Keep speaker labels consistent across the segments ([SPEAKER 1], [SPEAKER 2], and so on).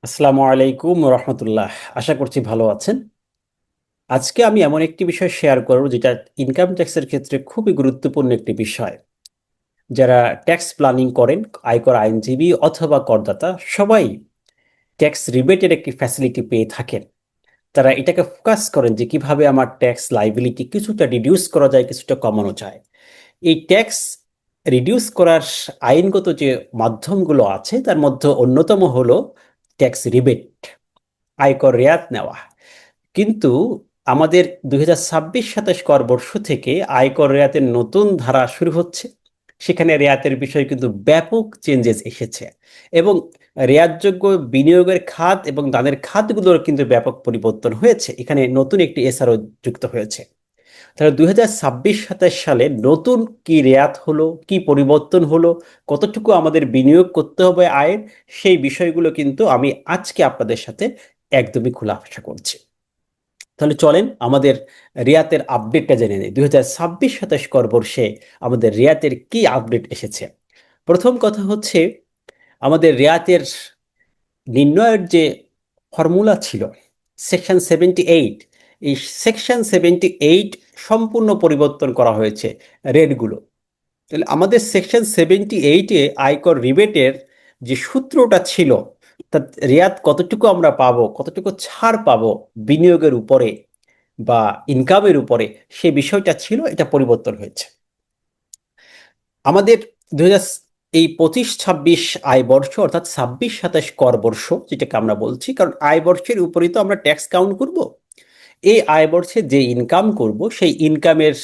[SPEAKER 1] আসসালামু আলাইকুম রহমতুল্লাহ। আশা করছি ভালো আছেন। আজকে আমি এমন একটি বিষয় শেয়ার করব যেটা ইনকাম ট্যাক্সের ক্ষেত্রে খুবই গুরুত্বপূর্ণ একটি বিষয়। যারা ট্যাক্স প্ল্যানিং করেন, আয়কর আইনজীবী অথবা করদাতা সবাই ট্যাক্স রিবেটের একটি ফ্যাসিলিটি পেয়ে থাকেন। তারা এটাকে ফোকাস করেন যে কিভাবে আমার ট্যাক্স লাইবিলিটি কিছুটা রিডিউস করা যায়, কিছুটা কমানো যায়। এই ট্যাক্স রিডিউস করার আইনগত যে মাধ্যমগুলো আছে তার মধ্যে অন্যতম হলো ট্যাক্স রিবেট, আয়কর রেয়াত নেওয়া। কিন্তু আমাদের 2026-27 কর বর্ষ থেকে আয়কর রেয়াতের নতুন ধারা শুরু হচ্ছে। সেখানে রেয়াতের বিষয়ে কিন্তু ব্যাপক চেঞ্জেস এসেছে এবং রেয়াতযোগ্য বিনিয়োগের খাত এবং দানের খাতগুলোর কিন্তু ব্যাপক পরিবর্তন হয়েছে। এখানে নতুন একটি এসআরও যুক্ত হয়েছে। তাহলে 2026-27 সালে নতুন কি রেয়াত হলো, কি পরিবর্তন হলো, কতটুকু আমাদের বিনিয়োগ করতে হবে আয়ের, সেই বিষয়গুলো কিন্তু আমি আজকে আপনাদের সাথে একদমই খোলাসা করছি। তাহলে চলেন আমাদের রিয়াতের আপডেটটা জেনে নিই। 2026-27 কর বর্ষে আমাদের রিয়াতের কি আপডেট এসেছে। প্রথম কথা হচ্ছে, আমাদের রিয়াতের নির্ণয়ের যে ফর্মুলা ছিল সেকশন 78, এই সেকশন 78 সম্পূর্ণ পরিবর্তন করা হয়েছে রেটগুলো। তাহলে আমাদের সেকশন 78-এ আয়কর রিবেটের যে সূত্রটা ছিল, তা রিয়াত কতটুকু আমরা পাবো, কতটুকু ছাড় পাবো বিনিয়োগের উপরে বা ইনকামের উপরে, সে বিষয়টা ছিল, এটা পরিবর্তন হয়েছে। আমাদের 2000 এই 25-26 আয় বর্ষ অর্থাৎ 26-27 কর বর্ষ যেটাকে আমরা বলছি, কারণ আয় বর্ষের উপরেই তো আমরা ট্যাক্স কাউন্ট করব। এই আয় বর্ষে যে ইনকাম করব সেই ইনকামের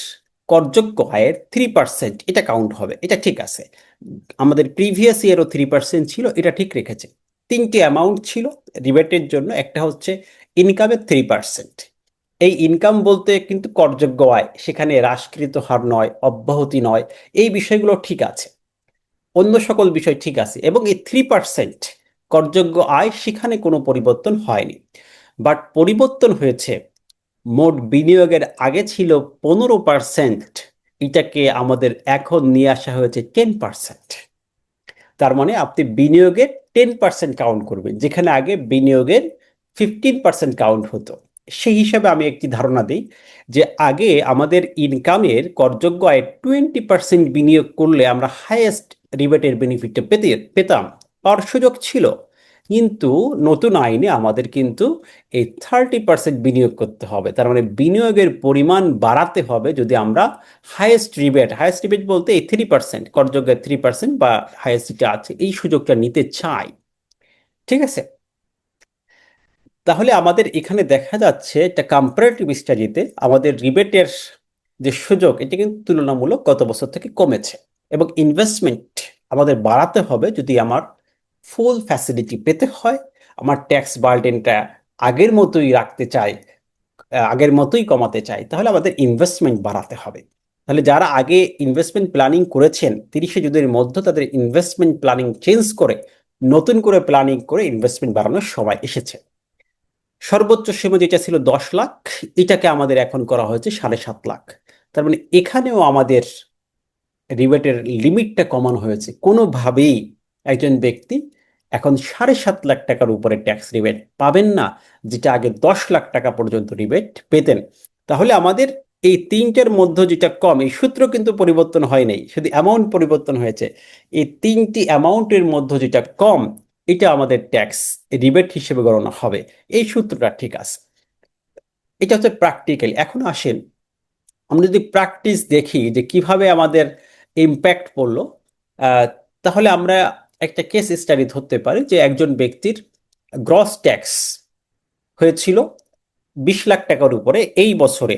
[SPEAKER 1] করযোগ্য আয়ের 3% এটা কাউন্ট হবে, এটা ঠিক আছে। আমাদের প্রিভিয়াস ইয়ারও 3% ছিল, এটা ঠিক রেখেছে। তিনটি অ্যামাউন্ট ছিল রিবেটের জন্য, একটা হচ্ছে ইনকামের 3%। এই ইনকাম বলতে কিন্তু করযোগ্য আয়, সেখানে হ্রাসকৃত হার নয়, অব্যাহতি নয়, এই বিষয়গুলো ঠিক আছে। অন্য সকল বিষয় ঠিক আছে এবং এই 3% করযোগ্য আয় সেখানে কোনো পরিবর্তন হয়নি। বাট পরিবর্তন হয়েছে মোট বিনিয়োগের, আগে ছিল 15%, এটাকে আমাদের এখন নিয়ে আসা হয়েছে 10%। তার মানে আপনি বিনিয়োগের 10% কাউন্ট করবেন, যেখানে আগে বিনিয়োগের 15% কাউন্ট হতো। সেই হিসাবে আমি একটি ধারণা দিই যে আগে আমাদের ইনকামের করযোগ্য আয় 20% বিনিয়োগ করলে আমরা হাইয়েস্ট রিবেটের বেনিফিটটা পেতাম, পাওয়ার সুযোগ ছিল। কিন্তু নতুন আইনে আমাদের কিন্তু এই 30% বিনিয়োগ করতে হবে। তার মানে বিনিয়োগের পরিমাণ বাড়াতে হবে যদি আমরা হাইয়েস্ট রিবেট বলতে এই 3%, করযোগ্যের 3% বা হাইয়েস্ট যেটা আছে এই সুযোগটা নিতে চাই। ঠিক আছে। তাহলে আমাদের এখানে দেখা যাচ্ছে একটা কম্পারেটিভ স্টাডিতে আমাদের রিবেটের যে সুযোগ এটা কিন্তু তুলনামূলক গত বছর থেকে কমেছে। এবং ইনভেস্টমেন্ট আমাদের বাড়াতে হবে যদি আমার ফুল ফ্যাসিলিটি পেতে হয়, আমার ট্যাক্স বার্ডেনটা আগের মতোই রাখতে চাই, আগের মতোই কমাতে চাই, তাহলে আমাদের ইনভেস্টমেন্ট বাড়াতে হবে। তাহলে যারা আগে ইনভেস্টমেন্ট প্ল্যানিং করেছেন 30 জুনের মধ্যে, তাদের ইনভেস্টমেন্ট প্ল্যানিং চেঞ্জ করে নতুন করে প্ল্যানিং করে ইনভেস্টমেন্ট বাড়ানোর সময় এসেছে। সর্বোচ্চ সীমা যেটা ছিল 10 লাখ, এটাকে আমাদের এখন করা হয়েছে 7.5 লাখ। তার মানে এখানেও আমাদের রিবেটের লিমিটটা কমানো হয়েছে। কোনোভাবেই একজন ব্যক্তি এখন 7.5 লাখ টাকার উপরে ট্যাক্স রিবেট পাবেন না, যেটা আগে 10 লাখ টাকা পর্যন্ত রিবেট পেতেন। তাহলে আমাদের এই তিনটের মধ্যে যেটা কম, এই সূত্র কিন্তু পরিবর্তন হয় নাই, শুধু অ্যামাউন্ট পরিবর্তন হয়েছে। এই তিনটি অ্যামাউন্টের মধ্যে যেটা কম, এটা আমাদের ট্যাক্স রিবেট হিসেবে গণনা হবে। এই সূত্রটা ঠিক আছে। এটা হচ্ছে প্র্যাকটিক্যাল। এখন আসেন আমরা যদি প্র্যাকটিস দেখি যে কিভাবে আমাদের ইম্প্যাক্ট পড়লো। আহ, তাহলে আমরা একটা কেস স্টাডি ধরতে পারি যে একজন ব্যক্তির গ্রস ট্যাক্স হয়েছিল 20 লাখ টাকার উপরে এই বছরে।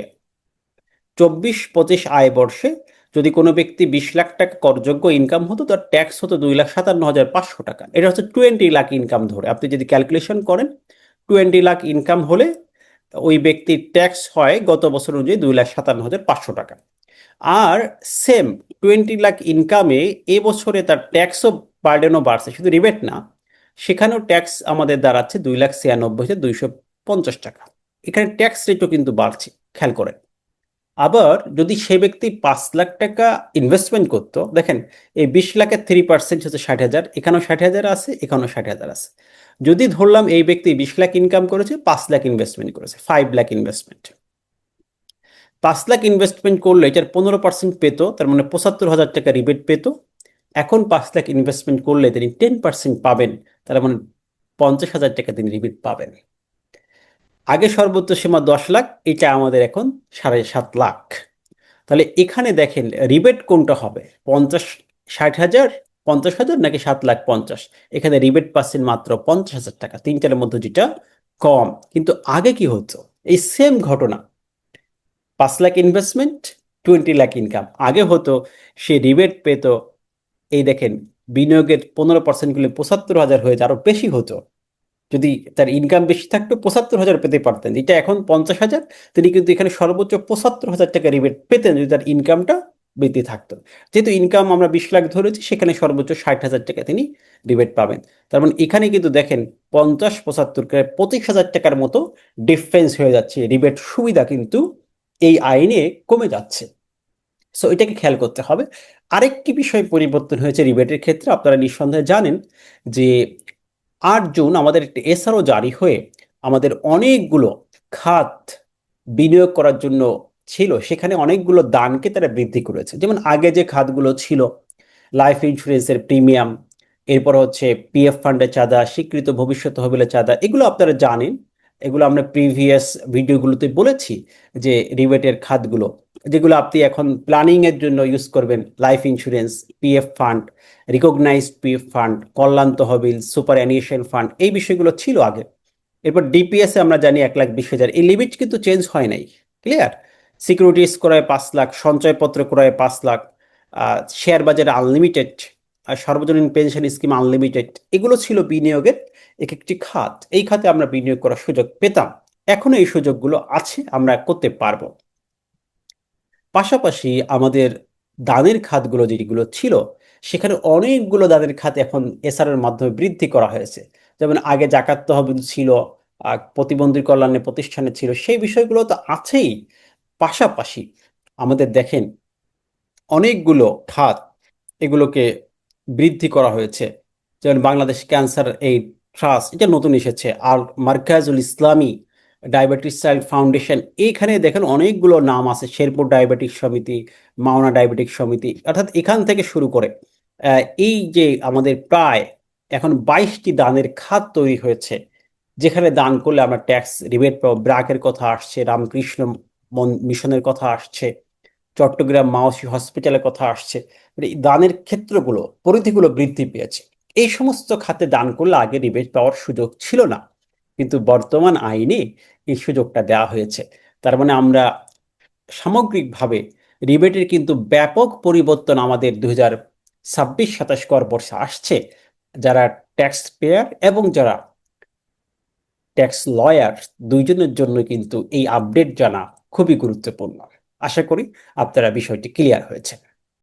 [SPEAKER 1] 24-25 আয় বর্ষে যদি কোনো ব্যক্তি 20 লাখ টাকা করযোগ্য ইনকাম হতো, তার ট্যাক্স হতো 2,57,500 টাকা। এটা হচ্ছে 20 লাখ ইনকাম ধরে আপনি যদি ক্যালকুলেশন করেন, 20 লাখ ইনকাম হলে ওই ব্যক্তির ট্যাক্স হয় গত বছর অনুযায়ী 2,57,500 টাকা। আর সেম 20 লাখ ইনকামে এবছরে তার ট্যাক্সও বার্ডেনও বাড়ছে, শুধু রিবেট না, সেখানেও ট্যাক্স আমাদের দাঁড়াচ্ছে 2,96,250 টাকা। এখানে ট্যাক্স রেটও কিন্তু বাড়ছে, খেয়াল করেন। আবার যদি সে ব্যক্তি 5 লাখ টাকা ইনভেস্টমেন্ট করতো, দেখেন এই 20 লাখের 3% হচ্ছে 60,000, এখানেও 60,000 আছে, এখানেও 60,000 আছে। যদি ধরলাম এই ব্যক্তি 20 লাখ ইনকাম করেছে, 5 লাখ ইনভেস্টমেন্ট করেছে, 5 লাখ ইনভেস্টমেন্ট, 5 লাখ ইনভেস্টমেন্ট করলে এটার 15% পেত, তার মানে 75,000 টাকা রিবেট পেত। এখন 5 লাখ ইনভেস্টমেন্ট করলে তিনি 10% পাবেন, তার মানে 50,000 টাকা তিনি রিবেট পাবেন। আগে সর্বোচ্চ সীমা 10 লাখ, এটা আমাদের এখন 7.5 লাখ। তাহলে এখানে দেখেন রিবেট কোনটা হবে, 50, 60 হাজার, 50,000 নাকি 7,50,000? এখানে রিবেট পাচ্ছেন মাত্র 50,000 টাকা, তিনটার মধ্যে যেটা কম। কিন্তু আগে কি হতো, এই সেম ঘটনা, 5 লাখ ইনভেস্টমেন্ট, 20 লাখ ইনকাম। আগে হতো সে রিবেট পেত, এই দেখেন বিনিয়োগের 15% গুলো 75,000 হয়ে যায়, আরো বেশি হতো। যদি তার ইনকাম বেশি থাকতো 75,000 পেতে পারতেন, এটা এখন 50,000, তিনি কিন্তু এখানে সর্বোচ্চ 75,000 টাকা রিবেট পেতেন যদি তার ইনকামটা বৃদ্ধি থাকতো। যেহেতু ইনকাম আমরা 20 লাখ ধরেছি, সেখানে সর্বোচ্চ 60,000 টাকা তিনি রিবেট পাবেন। তার মানে এখানে কিন্তু দেখেন 50, 75, 25,000 টাকার মতো ডিফারেন্স হয়ে যাচ্ছে, রিবেট সুবিধা কিন্তু এই আইনে কমে যাচ্ছে। সো এটাকে খেয়াল করতে হবে। আরেকটি বিষয় পরিবর্তন হয়েছে রিবেটের ক্ষেত্রে, আপনারা নিঃসন্দেহে জানেন যে 8 জুন আমাদের একটি এসআরও জারি হয়ে আমাদের অনেকগুলো খাত বিনিয়োগ করার জন্য ছিল, সেখানে অনেকগুলো দানকে তারা বৃদ্ধি করেছে। যেমন আগে যে খাতগুলো ছিল, লাইফ ইন্স্যুরেন্সের প্রিমিয়াম, এরপর হচ্ছে পিএফ ফান্ডের চাঁদা, স্বীকৃত ভবিষ্যৎ তহবিলের চাঁদা, এগুলো আপনারা জানেন, এগুলো আমরা প্রিভিয়াস ভিডিওগুলোতে বলেছি যে রিবেটের খাতগুলো যেগুলো আপনি এখন প্ল্যানিং এর জন্য ইউজ করবেন, life insurance, PF fund, recognised PF fund, কল্যাণ তহবিল, সুপার অ্যানুয়েশন ফান্ড, এই বিষয়গুলো ছিল আগে। এরপর ডিপিএস এ আমরা জানি 1,20,000, এই লিমিট কিন্তু চেঞ্জ হয় নাই, ক্লিয়ার। সিকিউরিটিজ ক্রয়ে 5 লাখ, সঞ্চয়পত্র ক্রয়ে 5 লাখ, শেয়ার বাজারে আনলিমিটেড, আর সর্বজনীন পেনশন স্কিম আনলিমিটেড, এগুলো ছিল বিনিয়োগের এক একটি খাত। এই খাতে আমরা বিনিয়োগ করার সুযোগ পেতাম, এখনো এই সুযোগগুলো আছে, আমরা করতে পারবো। পাশাপাশি আমাদের দানের খাতগুলো যেগুলো ছিল, সেখানে অনেকগুলো দানের খাত এখন এসআর এর মাধ্যমে বৃদ্ধি করা হয়েছে। যেমন আগে জাকাত তহবিল ছিল, প্রতিবন্ধী কল্যাণে প্রতিষ্ঠানে ছিল, সেই বিষয়গুলো তো আছেই। পাশাপাশি আমাদের দেখেন অনেকগুলো খাত, এগুলোকে বৃদ্ধি করা হয়েছে। যেমন বাংলাদেশ ক্যান্সার এইড ট্রাস্ট, এটা নতুন এসেছে, আর মার্কাজুল ইসলামী ডায়াবেটিস চাইল্ড ফাউন্ডেশন, এইখানে দেখেন অনেকগুলো নাম আছে, শেরপুর ডায়াবেটিক সমিতি, মাওনা ডায়াবেটিক সমিতি, অর্থাৎ এখান থেকে শুরু করে এই যে আমাদের প্রায় এখন 22টি দানের খাত তৈরি হয়েছে, যেখানে দান করলে আমরা ট্যাক্স রিবেট পাবো। ব্র্যাকের কথা আসছে, রামকৃষ্ণ মিশনের কথা আসছে, চট্টগ্রাম মাওসি হসপিটালের কথা আসছে। মানে এই দানের ক্ষেত্রগুলো, পরিধিগুলো বৃদ্ধি পেয়েছে। এই সমস্ত খাতে দান করলে আগে রিবেট পাওয়ার সুযোগ ছিল না, কিন্তু বর্তমান আইনে এই সুযোগটা দেওয়া হয়েছে। তার মানে আমরা সামগ্রিকভাবে রিবেটের কিন্তু ব্যাপক পরিবর্তন আমাদের 2026-27 কর বর্ষে আসছে। যারা ট্যাক্স পেয়ার এবং যারা ট্যাক্স লয়ার, দুইজনের জন্য কিন্তু এই আপডেট জানা খুবই গুরুত্বপূর্ণ। আশা করি আপনারা বিষয়টি ক্লিয়ার হয়েছে।